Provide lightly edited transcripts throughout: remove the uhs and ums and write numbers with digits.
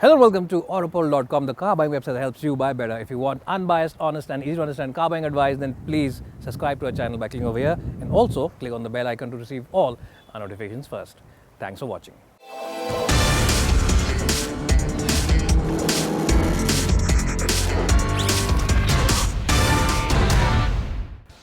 Hello and welcome to Autoportal.com, the car buying website that helps you buy better. If you want unbiased, honest and easy to understand car buying advice, then please subscribe to our channel by clicking over here and also click on the bell icon to receive all our notifications first. Thanks for watching.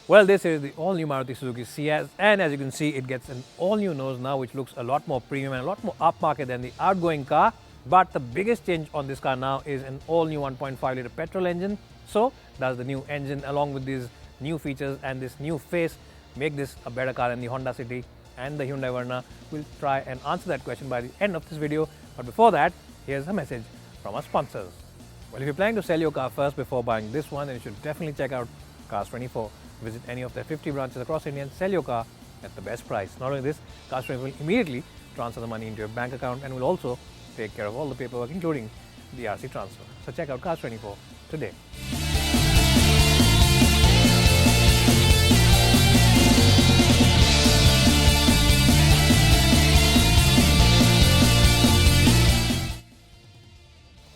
Well, this is the all-new Maruti Suzuki Ciaz, and as you can see, it gets an all-new nose now, which looks a lot more premium and a lot more upmarket than the outgoing car. But the biggest change on this car now is an all-new 1.5-litre petrol engine. So, does the new engine, along with these new features and this new face, make this a better car than the Honda City and the Hyundai Verna? We'll try and answer that question by the end of this video. But before that, here's a message from our sponsors. Well, if you're planning to sell your car first before buying this one, then you should definitely check out Cars24. Visit any of their 50 branches across India and sell your car at the best price. Not only this, Cars24 will immediately transfer the money into your bank account and will also take care of all the paperwork, including the RC transfer. So check out Cars24 today.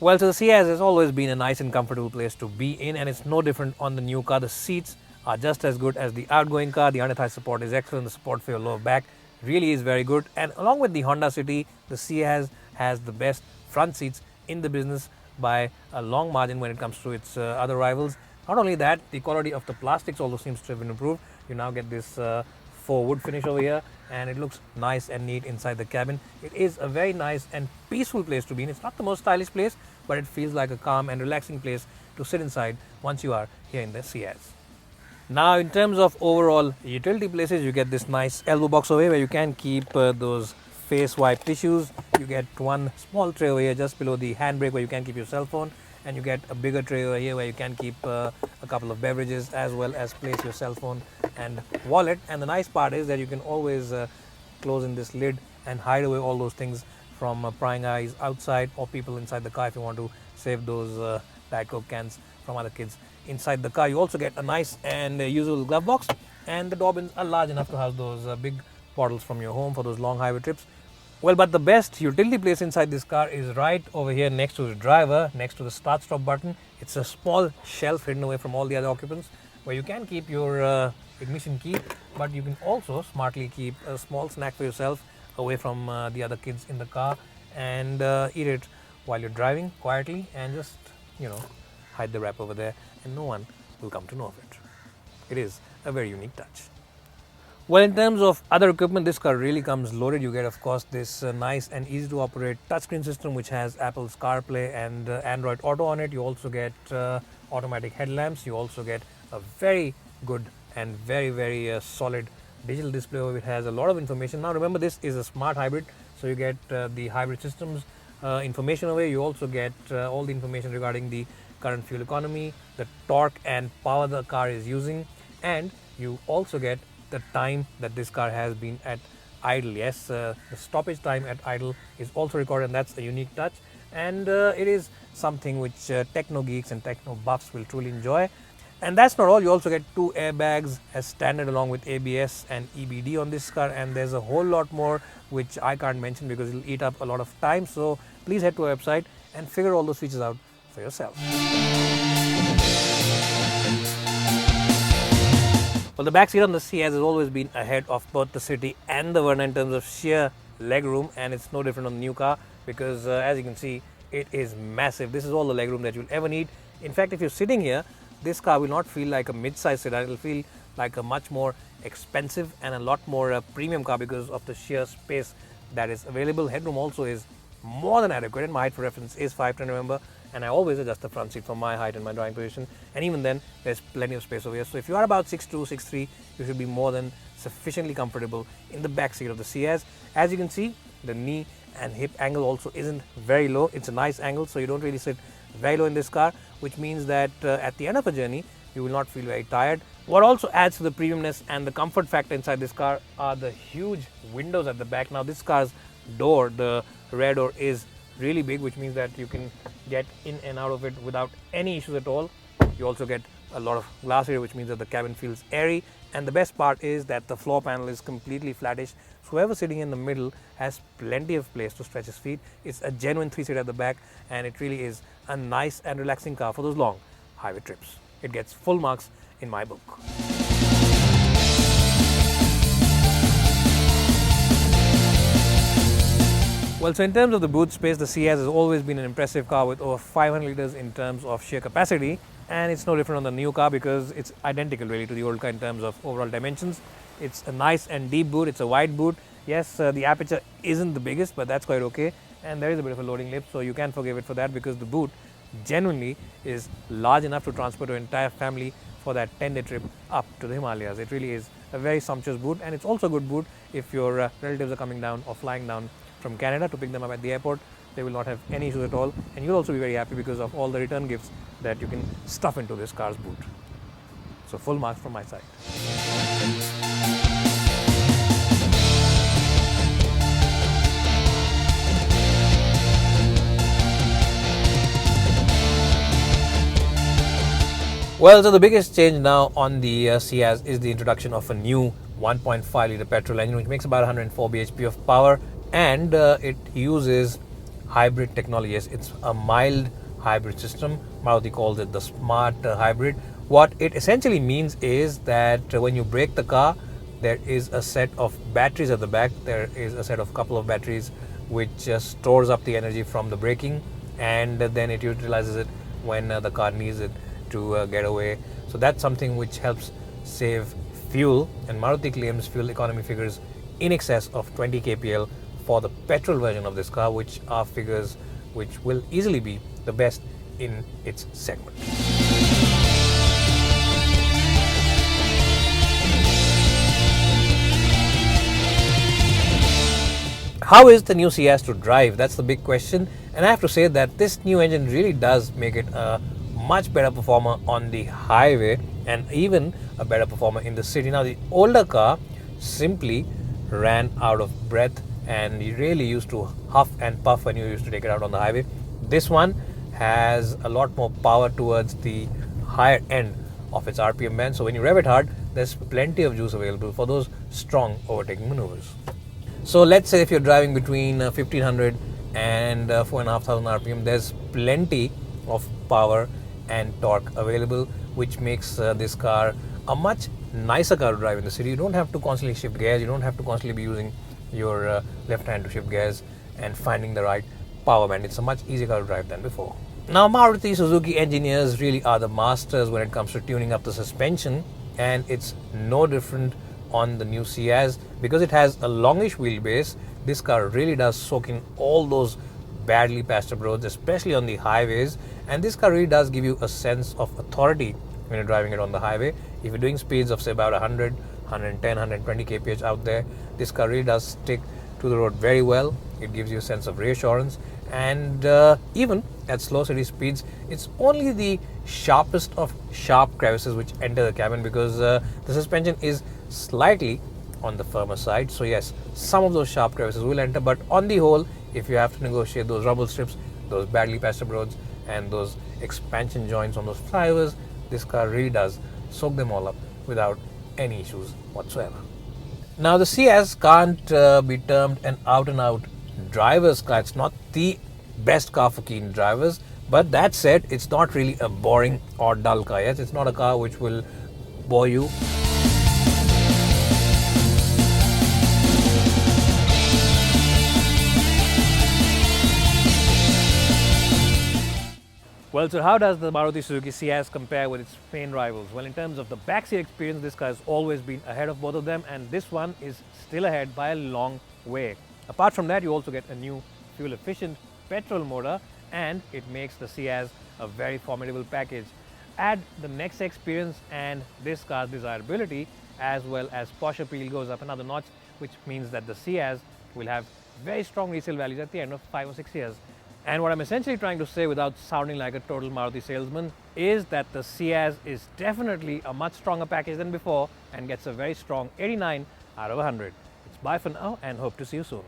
Well, so the Ciaz has always been a nice and comfortable place to be in, and it's no different on the new car. The seats are just as good as the outgoing car. The under-thigh support is excellent. The support for your lower back really is very good. And along with the Honda City, the Ciaz has the best front seats in the business by a long margin when it comes to its other rivals. Not only that, the quality of the plastics also seems to have been improved. You now get this faux wood finish over here, and it looks nice and neat inside the cabin. It is a very nice and peaceful place to be in. It's not the most stylish place, but it feels like a calm and relaxing place to sit inside once you are here in the Ciaz. Now, in terms of overall utility places, you get this nice elbow box over here where you can keep those face wipe tissues. You get one small tray over here just below the handbrake where you can keep your cell phone, and you get a bigger tray over here where you can keep a couple of beverages as well as place your cell phone and wallet. And the nice part is that you can always close in this lid and hide away all those things from prying eyes outside or people inside the car if you want to save those Diet Coke cans from other kids inside the car. You also get a nice and usable glove box, and the door bins are large enough to house those big bottles from your home for those long highway trips. Well, but the best utility place inside this car is right over here next to the driver, next to the start-stop button. It's a small shelf hidden away from all the other occupants where you can keep your ignition key, but you can also smartly keep a small snack for yourself away from the other kids in the car and eat it while you're driving quietly and just, hide the wrap over there and no one will come to know of it. It is a very unique touch. Well, in terms of other equipment, this car really comes loaded. You get, of course, this nice and easy to operate touchscreen system which has Apple's CarPlay and Android Auto on it. You also get automatic headlamps. You also get a very good and very solid digital display over it. Has a lot of information. Now remember, this is a smart hybrid, so you get the hybrid systems information over here. You also get all the information regarding the current fuel economy, the torque and power the car is using, and you also get the time that this car has been at idle. Yes, the stoppage time at idle is also recorded, and that's a unique touch, and it is something which techno geeks and techno buffs will truly enjoy. And that's not all. You also get 2 airbags as standard along with ABS and EBD on this car, and there's a whole lot more which I can't mention because it'll eat up a lot of time. So please head to our website and figure all those features out for yourself. Well, the back seat on the Ciaz has always been ahead of both the City and the Verna in terms of sheer legroom, and it's no different on the new car because as you can see, it is massive. This is all the legroom that you'll ever need. In fact, if you're sitting here, this car will not feel like a mid-size sedan. It will feel like a much more expensive and a lot more premium car because of the sheer space that is available. Headroom also is more than adequate, and my height for reference is 5'10", remember, and I always adjust the front seat for my height and my driving position, and even then there's plenty of space over here. So if you are about 6'2", 6'3", you should be more than sufficiently comfortable in the back seat of the Ciaz. As you can see, the knee and hip angle also isn't very low. It's a nice angle, so you don't really sit very low in this car, which means that at the end of a journey you will not feel very tired. What also adds to the premiumness and the comfort factor inside this car are the huge windows at the back. Now this car's door, the rear door, is really big, which means that you can get in and out of it without any issues at all. You also get a lot of glass area, which means that the cabin feels airy. And the best part is that the floor panel is completely flattish, so whoever sitting in the middle has plenty of place to stretch his feet. It's a genuine 3-seater at the back, and it really is a nice and relaxing car for those long highway trips. It gets full marks in my book. Well, so in terms of the boot space, the Ciaz has always been an impressive car with over 500 litres in terms of sheer capacity, and it's no different on the new car because it's identical really to the old car in terms of overall dimensions. It's a nice and deep boot, it's a wide boot. Yes, the aperture isn't the biggest, but that's quite okay, and there is a bit of a loading lip, so you can forgive it for that because the boot genuinely is large enough to transport your entire family for that 10-day trip up to the Himalayas. It really is a very sumptuous boot, and it's also a good boot if your relatives are coming down or flying down from Canada to pick them up at the airport. They will not have any issues at all, and you'll also be very happy because of all the return gifts that you can stuff into this car's boot. So full marks from my side. Well, so the biggest change now on the Ciaz is the introduction of a new 1.5 litre petrol engine, which makes about 104 bhp of power, and it uses hybrid technology. Yes, it's a mild hybrid system. Maruti calls it the smart hybrid. What it essentially means is that when you brake the car, there is a set of batteries at the back. There is a set of couple of batteries which stores up the energy from the braking, and then it utilizes it when the car needs it to get away. So that's something which helps save fuel, and Maruti claims fuel economy figures in excess of 20 kpl for the petrol version of this car, which are figures which will easily be the best in its segment. How is the new Ciaz to drive? That's the big question, and I have to say that this new engine really does make it a much better performer on the highway and even a better performer in the city. Now, the older car simply ran out of breath and you really used to huff and puff when you used to take it out on the highway. This one has a lot more power towards the higher end of its RPM band, so when you rev it hard, there's plenty of juice available for those strong overtaking maneuvers. So let's say if you're driving between 1500 and 4500 RPM, there's plenty of power and torque available, which makes this car a much nicer car to drive in the city. You don't have to constantly shift gears, you don't have to constantly be using your left hand to shift gears and finding the right power band. It's a much easier car to drive than before. Now, Maruti Suzuki engineers really are the masters when it comes to tuning up the suspension, and it's no different on the new Ciaz because it has a longish wheelbase. This car really does soak in all those badly patched up roads, especially on the highways, and this car really does give you a sense of authority when you're driving it on the highway. If you're doing speeds of say about 100, 110, 120 kph out there, this car really does stick to the road very well. It gives you a sense of reassurance, and even at slow city speeds, it's only the sharpest of sharp crevices which enter the cabin because the suspension is slightly on the firmer side. So yes, some of those sharp crevices will enter, but on the whole, if you have to negotiate those rubble strips, those badly patched up roads, and those expansion joints on those flyovers, this car really does soak them all up without any issues whatsoever. Now, the Ciaz can't be termed an out-and-out driver's car. It's not the best car for keen drivers, but that said, it's not really a boring or dull car. Yes, it's not a car which will bore you. Well, so how does the Maruti Suzuki Ciaz compare with its main rivals? Well, in terms of the backseat experience, this car has always been ahead of both of them, and this one is still ahead by a long way. Apart from that, you also get a new fuel-efficient petrol motor, and it makes the Ciaz a very formidable package. Add the next experience and this car's desirability, as well as posh appeal goes up another notch, which means that the Ciaz will have very strong resale values at the end of 5 or 6 years. And what I'm essentially trying to say, without sounding like a total Maruti salesman, is that the Ciaz is definitely a much stronger package than before and gets a very strong 89 out of 100. It's bye for now and hope to see you soon.